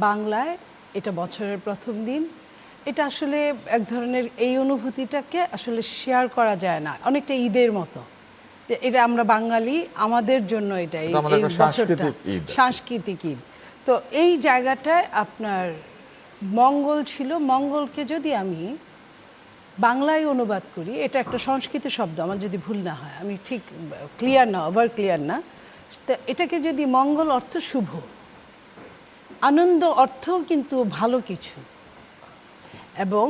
বাংলায় এটা বছরের প্রথম দিন। এটা আসলে এক ধরনের এই অনুভূতিটাকে আসলে শেয়ার করা যায় না, অনেকটা ঈদের মতো। এটা আমরা বাঙালি, আমাদের জন্য এটা এই বছরটা সাংস্কৃতিক ঈদ। তো এই জায়গাটায় আপনার মঙ্গল ছিল। মঙ্গলকে যদি আমি বাংলায় অনুবাদ করি, এটা একটা সংস্কৃত শব্দ, আমার যদি ভুল না হয়, আমি ঠিক ক্লিয়ার না, ওভার ক্লিয়ার না। তো এটাকে যদি মঙ্গল অর্থ শুভ, আনন্দ অর্থ কিন্তু ভালো কিছু, এবং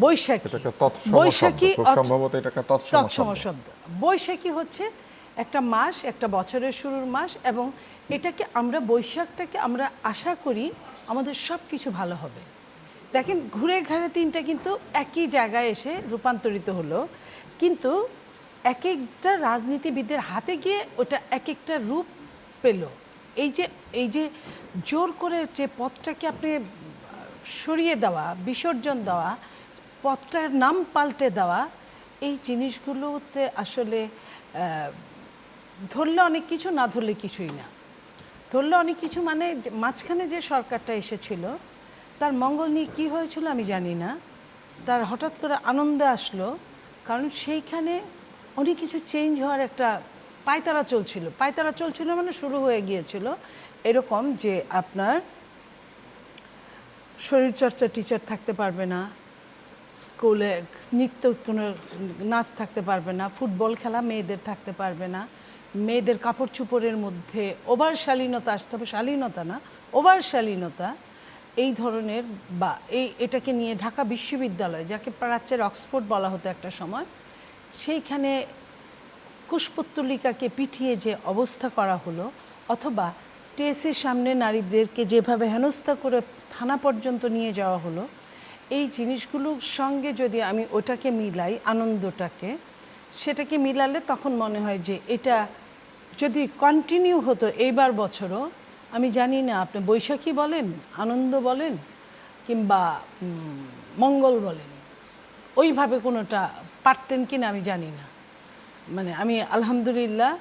বৈশাখী তৎসম শব্দ। বৈশাখী হচ্ছে একটা মাস, একটা বছরের শুরুর মাস, এবং এটাকে আমরা বৈশাখটাকে আমরা আশা করি আমাদের সব কিছু ভালো হবে। দেখেন ঘুরে ঘাড়ে তিনটা কিন্তু একই জায়গায় এসে রূপান্তরিত হলো, কিন্তু এক একটা রাজনীতিবিদের হাতে গিয়ে ওটা এক একটা রূপ পেল। এই যে জোর করে যে পথটাকে আপনি সরিয়ে দেওয়া, বিসর্জন দেওয়া, পথটার নাম পাল্টে দেওয়া, এই জিনিসগুলোতে আসলে ধরলে অনেক কিছু, না ধরলে কিছুই না। ধরলে অনেক কিছু মানে মাঝখানে যে সরকারটা এসেছিল তার মঙ্গল নিয়ে কী হয়েছিল আমি জানি না, তার হঠাৎ করে আনন্দে আসলো, কারণ সেইখানে অনেক কিছু চেঞ্জ হওয়ার একটা পায়তারা চলছিল মানে শুরু হয়ে গিয়েছিল এরকম যে আপনার শরীরচর্চা টিচার থাকতে পারবে না, স্কুলে নৃত্য কোনো নাচ থাকতে পারবে না, ফুটবল খেলা মেয়েদের থাকতে পারবে না, মেয়েদের কাপড় চোপড়ের মধ্যে ওভার শালীনতা আসতে হবে, শালীনতা না ওভার শালীনতা, এই ধরনের। বা এটাকে নিয়ে ঢাকা বিশ্ববিদ্যালয়, যাকে প্রাচ্যের অক্সফোর্ড বলা হতো একটা সময়, সেইখানে কুশপুত্তলিকাকে পিটিয়ে যে অবস্থা করা হলো, অথবা টিএসসির সামনে নারীদেরকে যেভাবে হেনস্থা করে থানা পর্যন্ত নিয়ে যাওয়া হলো, এই জিনিসগুলোর সঙ্গে যদি আমি ওটাকে মিলাই, আনন্দটাকে, সেটাকে মিলালে তখন মনে হয় যে এটা যদি কন্টিনিউ হতো এইবার বছরও, আমি জানি না আপনি বৈশাখী বলেন, আনন্দ বলেন, কিংবা মঙ্গল বলেন, ওইভাবে কোনোটা পারতেন কিনা আমি জানি না। মানে আমি আলহামদুলিল্লাহ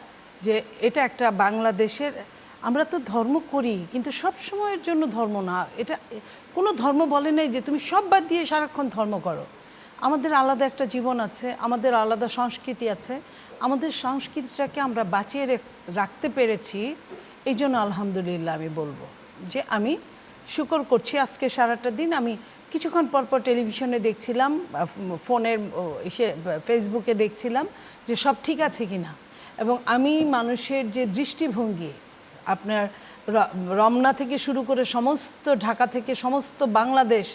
যে এটা একটা বাংলাদেশের, আমরা তো ধর্ম করি কিন্তু সব সময়ের জন্য ধর্ম না, এটা কোনো ধর্ম বলে নাই যে তুমি সব বাদ দিয়ে সারাক্ষণ ধর্ম করো। আমাদের আলাদা একটা জীবন আছে, আমাদের আলাদা সংস্কৃতি আছে, আমাদের সংস্কৃতিটাকে আমরা বাঁচিয়ে রাখতে পেরেছি, এই জন্য আলহামদুলিল্লাহ আমি বলবো যে আমি শুকর করছি। আজকে সারাটা দিন আমি কিছুক্ষণ পরপর টেলিভিশনে দেখছিলাম, ফোনের ফেসবুকে দেখছিলাম যে সব ঠিক আছে কিনা, এবং আমি মানুষের যে দৃষ্টিভঙ্গি, আপনার রমনা থেকে শুরু করে সমস্ত ঢাকা থেকে সমস্ত বাংলাদেশ,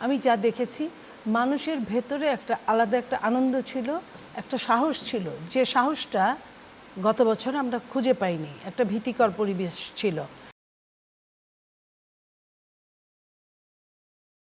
আমি যা দেখেছি, মানুষের ভেতরে একটা আলাদা একটা আনন্দ ছিল, একটা সাহস ছিল, যে সাহসটা গত বছর আমরা খুঁজে পাইনি। একটা ভীতিকর পরিবেশ ছিল।